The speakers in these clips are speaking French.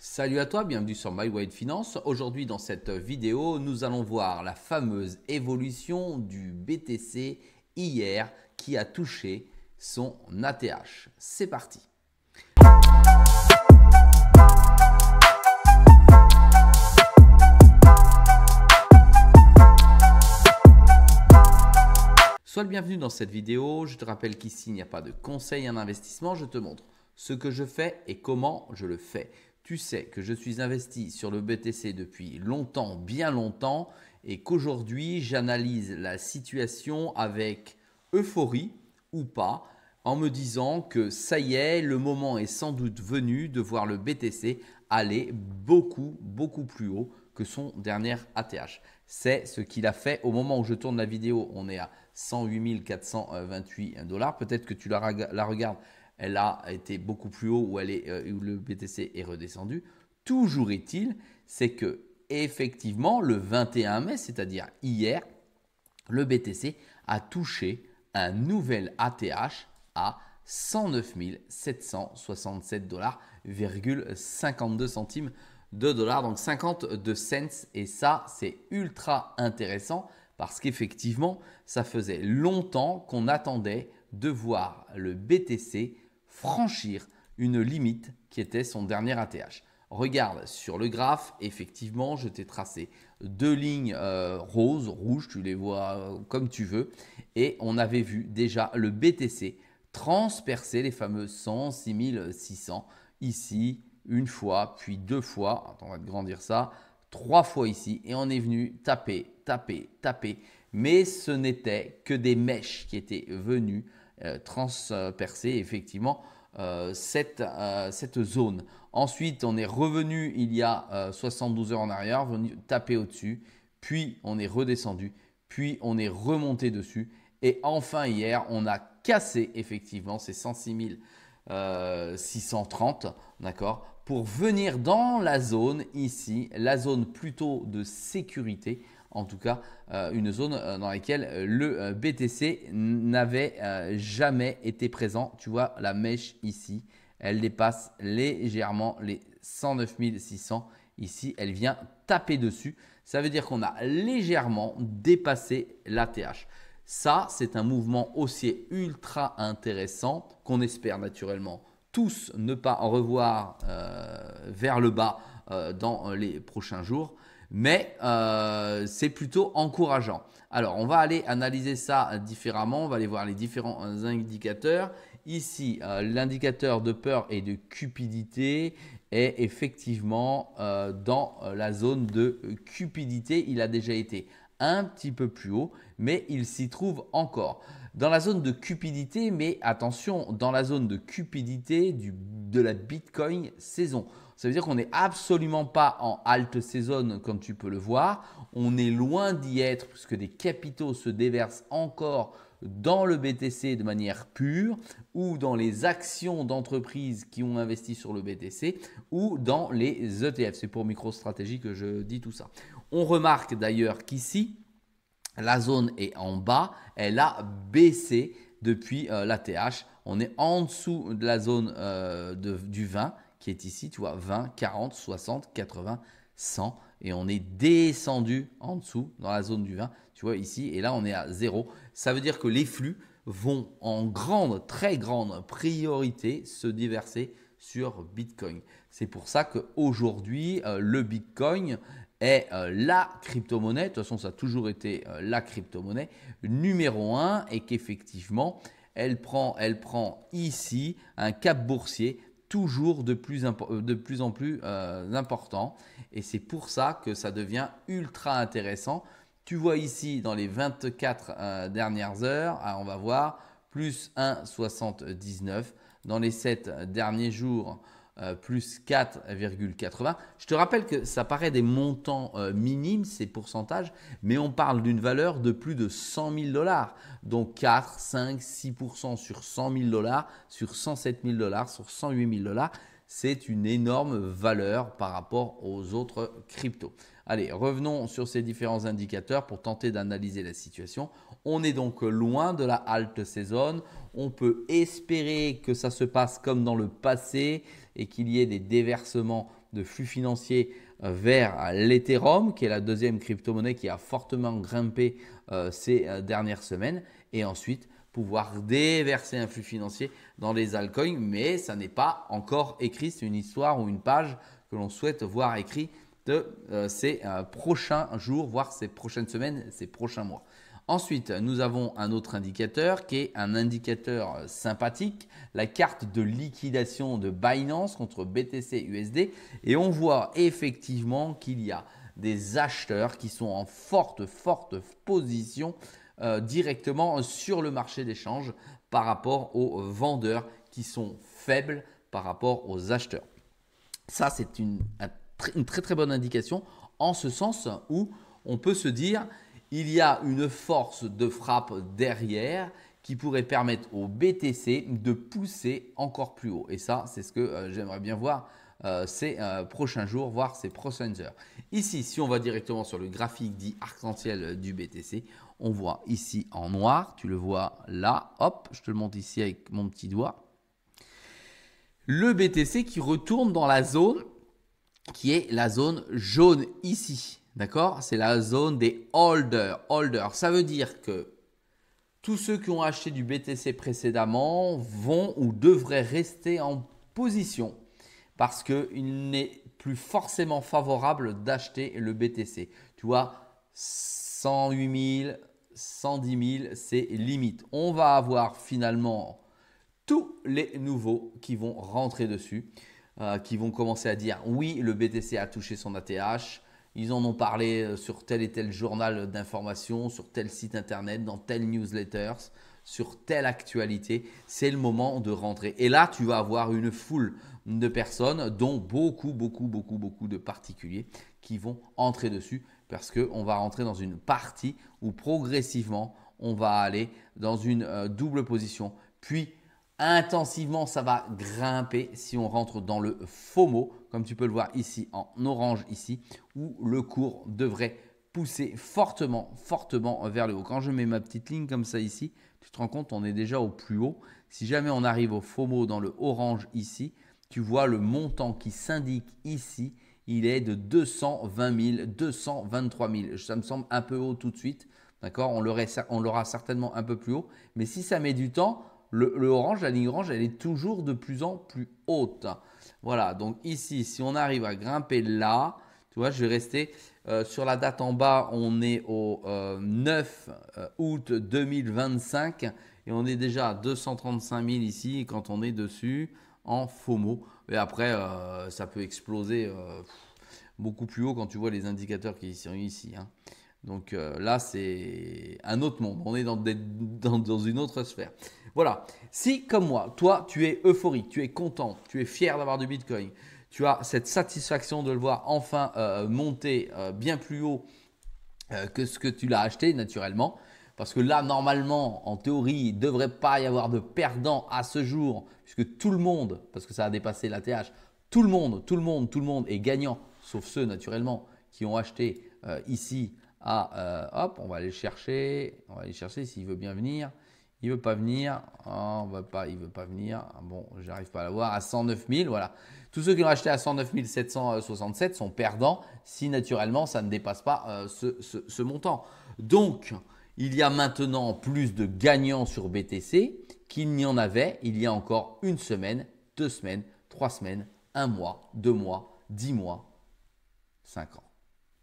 Salut à toi, bienvenue sur MyWhite Finance. Aujourd'hui dans cette vidéo, nous allons voir la fameuse évolution du BTC hier qui a touché son ATH. C'est parti. Sois le bienvenu dans cette vidéo. Je te rappelle qu'ici, il n'y a pas de conseil en investissement. Je te montre ce que je fais et comment je le fais. Tu sais que je suis investi sur le BTC depuis longtemps, bien longtemps, et qu'aujourd'hui, j'analyse la situation avec euphorie ou pas, en me disant que ça y est, le moment est sans doute venu de voir le BTC aller beaucoup plus haut que son dernier ATH. C'est ce qu'il a fait au moment où je tourne la vidéo. On est à 108 428 $. Peut-être que tu la regardes. Elle a été beaucoup plus haut où le BTC est redescendu. Toujours est-il, c'est que effectivement le 21 mai, c'est-à-dire hier, le BTC a touché un nouvel ATH à 109 767 $,52 centimes de dollars, donc 52 cents. Et ça, c'est ultra intéressant parce qu'effectivement, ça faisait longtemps qu'on attendait de voir le BTC franchir une limite qui était son dernier ATH. Regarde sur le graphe, effectivement, je t'ai tracé deux lignes roses, rouges, tu les vois comme tu veux. Et on avait vu déjà le BTC transpercer les fameux 106 600 ici, une fois, puis deux fois. Attends, on va te grandir ça. Trois fois ici. Et on est venu taper. Mais ce n'était que des mèches qui étaient venues transpercer effectivement cette zone. Ensuite, on est revenu il y a 72 heures en arrière, venu taper au-dessus, puis on est redescendu, puis on est remonté dessus. Et enfin, hier, on a cassé effectivement ces 106 630, d'accord, pour venir dans la zone ici, la zone plutôt de sécurité. En tout cas, une zone dans laquelle le BTC n'avait jamais été présent. Tu vois la mèche ici, elle dépasse légèrement les 109 600. Ici, elle vient taper dessus. Ça veut dire qu'on a légèrement dépassé l'ATH. Ça, c'est un mouvement haussier ultra intéressant qu'on espère naturellement tous ne pas revoir vers le bas dans les prochains jours. Mais c'est plutôt encourageant. Alors, on va aller analyser ça différemment. On va aller voir les différents indicateurs. Ici, l'indicateur de peur et de cupidité est effectivement dans la zone de cupidité. Il a déjà été un petit peu plus haut, mais il s'y trouve encore. Dans la zone de cupidité, mais attention, dans la zone de cupidité de la Bitcoin saison. Ça veut dire qu'on n'est absolument pas en halte saison comme tu peux le voir. On est loin d'y être puisque des capitaux se déversent encore dans le BTC de manière pure ou dans les actions d'entreprises qui ont investi sur le BTC ou dans les ETF. C'est pour MicroStratégie que je dis tout ça. On remarque d'ailleurs qu'ici, la zone est en bas, elle a baissé depuis l'ATH. On est en dessous de la zone du 20 qui est ici, tu vois, 20, 40, 60, 80, 100. Et on est descendu en dessous dans la zone du 20, tu vois ici. Et là, on est à 0. Ça veut dire que les flux vont en très grande priorité se déverser sur Bitcoin. C'est pour ça qu'aujourd'hui, le Bitcoin est la crypto-monnaie, de toute façon ça a toujours été la crypto-monnaie numéro 1 et qu'effectivement elle prend ici un cap boursier toujours de plus en plus important et c'est pour ça que ça devient ultra intéressant. Tu vois ici dans les 24 dernières heures, on va voir plus 1,79 dans les 7 derniers jours. Plus 4,80. Je te rappelle que ça paraît des montants minimes, ces pourcentages, mais on parle d'une valeur de plus de 100 000 $. Donc 4, 5, 6% sur 100 000 $, sur 107 000 $, sur 108 000 $. C'est une énorme valeur par rapport aux autres cryptos. Allez, revenons sur ces différents indicateurs pour tenter d'analyser la situation. On est donc loin de la halte saison. On peut espérer que ça se passe comme dans le passé et qu'il y ait des déversements de flux financiers vers l'Ethereum, qui est la deuxième crypto-monnaie qui a fortement grimpé ces dernières semaines. Et ensuite, pouvoir déverser un flux financier dans les altcoins. Mais ça n'est pas encore écrit. C'est une histoire ou une page que l'on souhaite voir écrit de ces prochains jours, voire ces prochaines semaines, ces prochains mois. Ensuite, nous avons un autre indicateur qui est un indicateur sympathique, la carte de liquidation de Binance contre BTC USD. Et on voit effectivement qu'il y a des acheteurs qui sont en forte position directement sur le marché d'échange par rapport aux vendeurs qui sont faibles par rapport aux acheteurs. Ça, c'est une très bonne indication en ce sens où on peut se dire il y a une force de frappe derrière qui pourrait permettre au BTC de pousser encore plus haut. Et ça, c'est ce que j'aimerais bien voir ces prochains jours, voire ces prochaines heures. Ici, si on va directement sur le graphique dit arc-en-ciel du BTC, on voit ici en noir, tu le vois là, hop, je te le montre ici avec mon petit doigt. Le BTC qui retourne dans la zone qui est la zone jaune ici. D'accord? C'est la zone des holders. Ça veut dire que tous ceux qui ont acheté du BTC précédemment vont ou devraient rester en position parce qu'il n'est plus forcément favorable d'acheter le BTC. Tu vois, 108 000, 110 000, c'est limite. On va avoir finalement tous les nouveaux qui vont rentrer dessus, qui vont commencer à dire oui, le BTC a touché son ATH. Ils en ont parlé sur tel et tel journal d'information, sur tel site internet, dans tel newsletters, sur telle actualité. C'est le moment de rentrer. Et là, tu vas avoir une foule de personnes, dont beaucoup de particuliers qui vont entrer dessus parce qu'on va rentrer dans une partie où progressivement, on va aller dans une double position. Puis, intensivement, ça va grimper si on rentre dans le FOMO, comme tu peux le voir ici en orange ici, où le cours devrait pousser fortement vers le haut. Quand je mets ma petite ligne comme ça ici, tu te rends compte, on est déjà au plus haut. Si jamais on arrive au FOMO dans le orange ici, tu vois le montant qui s'indique ici, il est de 220 000, 223 000. Ça me semble un peu haut tout de suite. D'accord, on l'aura certainement un peu plus haut. Mais si ça met du temps, le orange, la ligne orange, elle est toujours de plus en plus haute. Voilà, donc ici, si on arrive à grimper là, tu vois, je vais rester sur la date en bas, on est au 9 août 2025 et on est déjà à 235 000 ici quand on est dessus en FOMO. Et après, ça peut exploser beaucoup plus haut quand tu vois les indicateurs qui sont ici. Hein. Donc là, c'est un autre monde. On est dans une autre sphère. Voilà. Si, comme moi, toi, tu es euphorique, tu es content, tu es fier d'avoir du Bitcoin, tu as cette satisfaction de le voir enfin monter bien plus haut que ce que tu l'as acheté naturellement. Parce que là, normalement, en théorie, il ne devrait pas y avoir de perdant à ce jour, puisque tout le monde, parce que ça a dépassé l'ATH, tout le monde est gagnant, sauf ceux naturellement qui ont acheté ici. Hop, on va aller chercher s'il veut bien venir. Il ne veut pas venir. Oh, il ne veut pas venir. Bon, j'arrive pas à l'avoir. À 109 000, voilà. Tous ceux qui ont acheté à 109 767 sont perdants si naturellement ça ne dépasse pas ce montant. Donc, il y a maintenant plus de gagnants sur BTC qu'il n'y en avait il y a encore une semaine, 2 semaines, 3 semaines, 1 mois, 2 mois, 10 mois, 5 ans.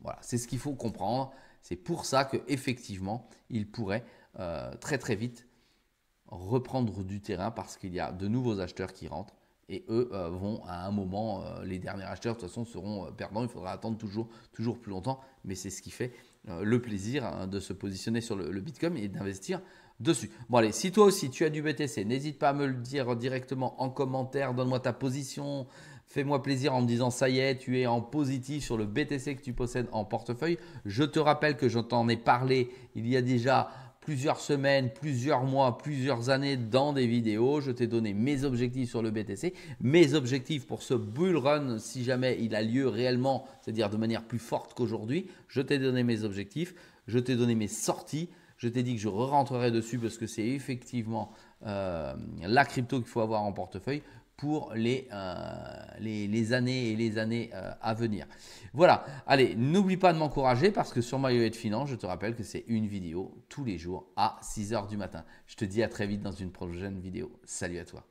Voilà, c'est ce qu'il faut comprendre. C'est pour ça qu'effectivement, il pourrait très vite reprendre du terrain parce qu'il y a de nouveaux acheteurs qui rentrent et eux vont à un moment, les derniers acheteurs de toute façon seront perdants. Il faudra attendre toujours plus longtemps, mais c'est ce qui fait le plaisir de se positionner sur le Bitcoin et d'investir dessus. Bon allez, si toi aussi tu as du BTC, n'hésite pas à me le dire directement en commentaire, donne-moi ta position. Fais-moi plaisir en me disant ça y est, tu es en positif sur le BTC que tu possèdes en portefeuille. Je te rappelle que je t'en ai parlé il y a déjà plusieurs semaines, plusieurs mois, plusieurs années dans des vidéos. Je t'ai donné mes objectifs sur le BTC, mes objectifs pour ce bull run si jamais il a lieu réellement, c'est-à-dire de manière plus forte qu'aujourd'hui. Je t'ai donné mes objectifs, je t'ai donné mes sorties. Je t'ai dit que je re-rentrerai dessus parce que c'est effectivement la crypto qu'il faut avoir en portefeuille pour les années et les années à venir. Voilà, allez, n'oublie pas de m'encourager parce que sur Mario et Finance, je te rappelle que c'est une vidéo tous les jours à 6 h du matin. Je te dis à très vite dans une prochaine vidéo. Salut à toi.